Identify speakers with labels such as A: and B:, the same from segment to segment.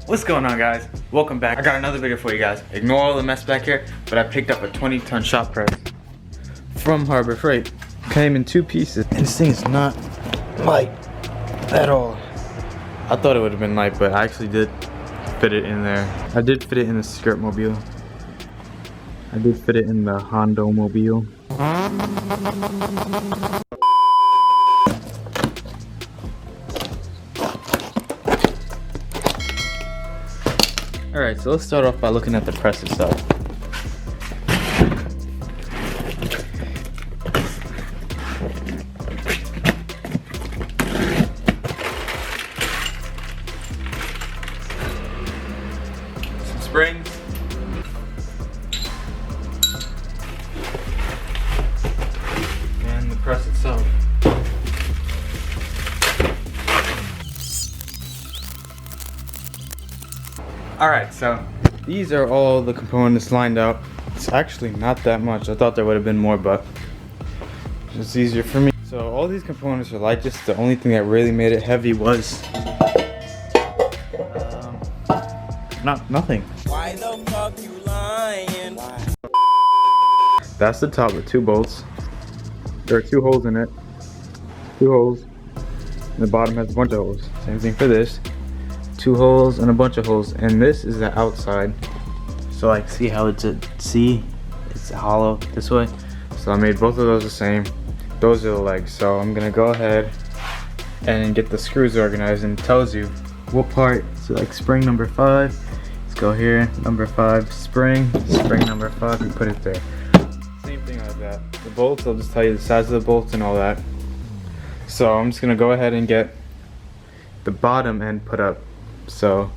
A: What's going on, guys? Welcome back. I got another video for you guys. Ignore all the mess back here, but I picked up a 20-ton shop press from Harbor Freight. Came in 2 pieces, and this thing is not light at all. I thought it would have been light, but I actually did fit it in there. I did fit it in the skirt mobile. I did fit it in the Hondo mobile. Alright, so let's start off by looking at the press itself. Some springs. And the press itself. Alright, so these are all the components lined up. It's actually not that much. I thought there would have been more, but it's easier for me. So all these components are light. Just the only thing that really made it heavy was nothing. Why the fuck you lying? That's the top with 2 bolts. There are 2 holes in it. 2 holes. And the bottom has a bunch of holes. Same thing for this. 2 holes and a bunch of holes, and this is the outside. So like, see how it's hollow this way. So I made both of those the same. Those are the legs. So I'm gonna go ahead and get the screws organized, and it tells you what part. So like spring number 5, let's go here, number 5 spring number 5, and put it there. Same thing like that. The bolts, I'll just tell you the size of the bolts and all that. So I'm just gonna go ahead and get the bottom end put up. So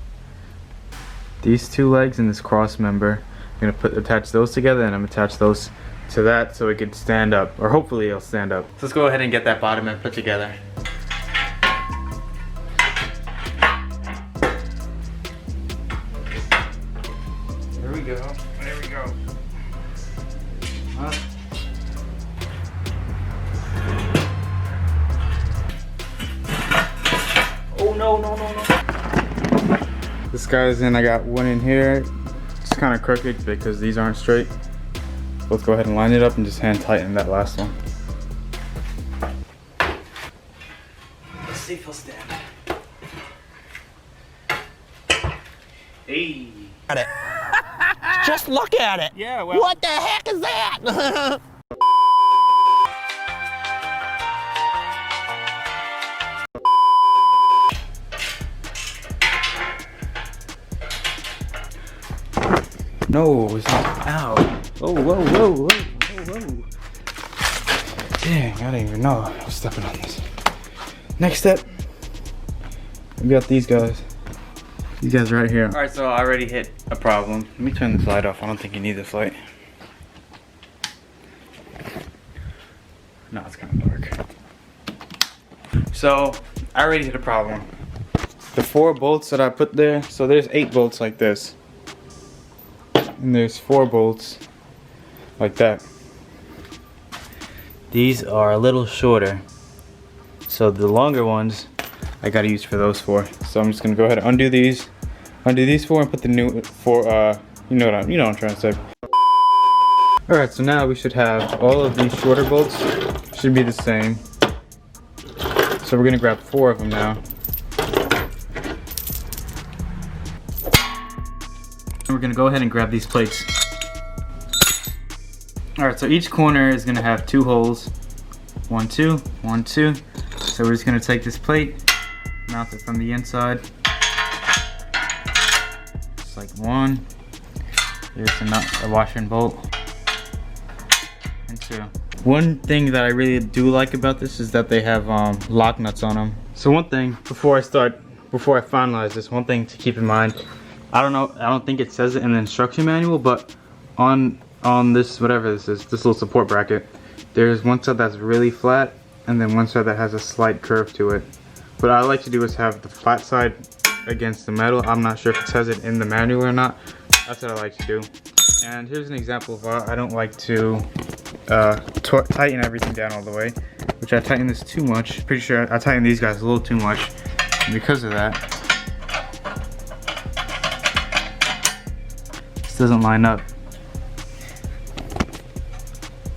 A: these 2 legs and this cross member, I'm gonna attach those together, and I'm gonna attach those to that so it can stand up, or hopefully it'll stand up. So let's go ahead and get that bottom end put together. There we go. There we go. Oh no. This guy's in. I got one in here. It's kind of crooked because these aren't straight. Let's go ahead and line it up and just hand tighten that last one. Let's see if he'll stand. Hey.
B: At it. Just look at it.
A: Yeah, well.
B: What the heck is that?
A: No, it's not. Ow. Oh, whoa. Dang, I didn't even know I was stepping on this. Next step, we got these guys. These guys right here. Alright, so I already hit a problem. Let me turn this light off. I don't think you need this light. No, it's kind of dark. So, I already hit a problem. The 4 bolts that I put there, so there's 8 bolts like this. And there's 4 bolts like that. These are a little shorter, so the longer ones I gotta use for those 4. So I'm just gonna go ahead and undo these 4 and put the new 4. You know what I'm trying to say. All right, so now we should have all of these shorter bolts should be the same. So we're gonna grab 4 of them now. We're gonna go ahead and grab these plates. Alright, so each corner is gonna have 2 holes. 1, 2, 1, 2. So we're just gonna take this plate, mount it from the inside. Just like 1. Here's a washer and bolt. And 2. One thing that I really do like about this is that they have lock nuts on them. So one thing, before I finalize this, one thing to keep in mind, I don't think it says it in the instruction manual, but on this, whatever this is, this little support bracket, there's one side that's really flat, and then one side that has a slight curve to it. What I like to do is have the flat side against the metal. I'm not sure if it says it in the manual or not. That's what I like to do. And here's an example of why I don't like to tighten everything down all the way, which I tighten this too much. Pretty sure I tightened these guys a little too much. And because of that, doesn't line up.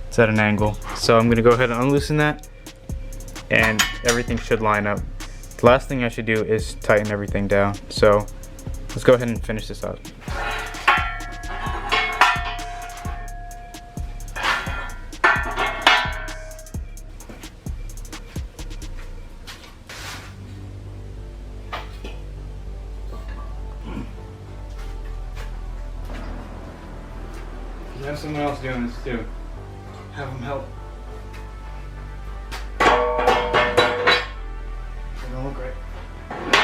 A: It's at an angle. So I'm gonna go ahead and unloosen that, and everything should line up. The last thing I should do is tighten everything down. So let's go ahead and finish this up. You have someone else doing this too. Have them help. They don't look right. There we go.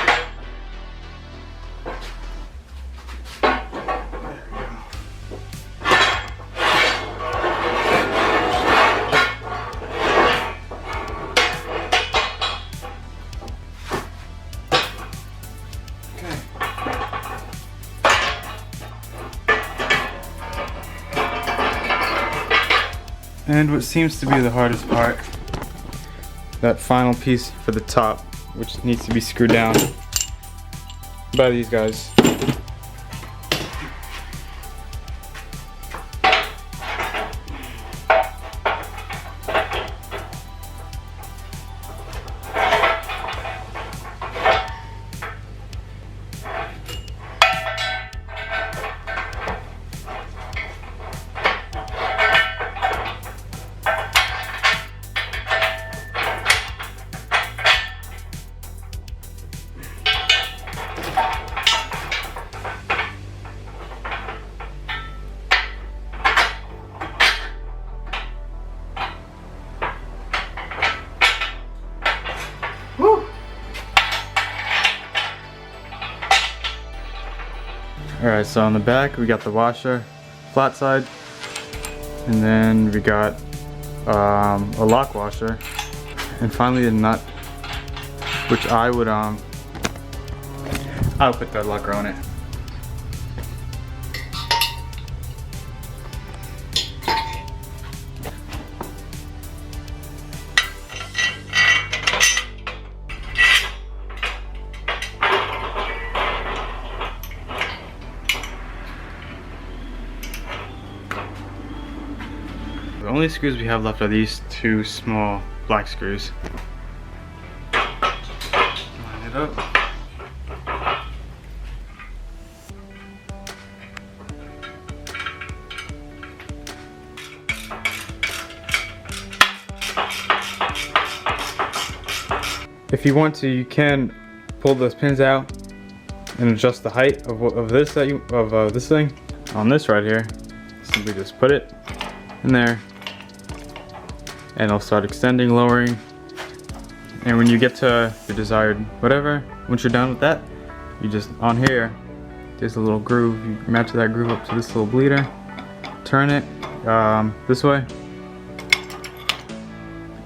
A: Okay. And what seems to be the hardest part, that final piece for the top, which needs to be screwed down by these guys. Alright, so on the back we got the washer, flat side, and then we got a lock washer, and finally the nut, which I'll put the lugger on it. The only screws we have left are these two small black screws. Line it up. If you want to, you can pull those pins out and adjust the height of this this thing. On this right here, simply just put it in there, and it'll start extending, lowering, and when you get to the desired whatever, once you're done with that, you just, on here, there's a little groove, you match that groove up to this little bleeder, turn it this way,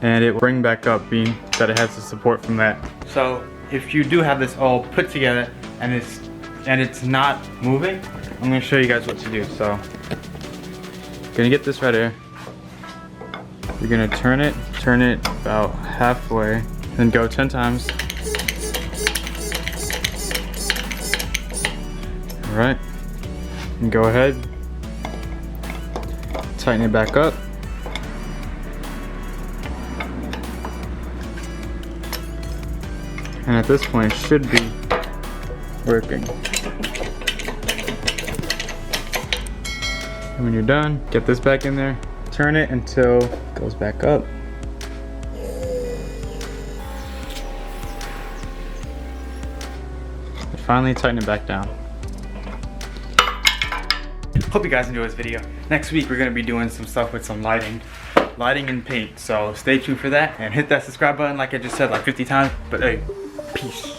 A: and it will bring back up, being that it has the support from that. So if you do have this all put together and it's not moving, I'm going to show you guys what to do. So gonna get this right here. You're gonna turn it about halfway, then go 10 times. All right, and go ahead, tighten it back up. And at this point, it should be working. And when you're done, get this back in there, turn it until it goes back up. And finally tighten it back down. Hope you guys enjoyed this video. Next week we're gonna be doing some stuff with some lighting and paint. So stay tuned for that and hit that subscribe button like I just said like 50 times. But hey, peace.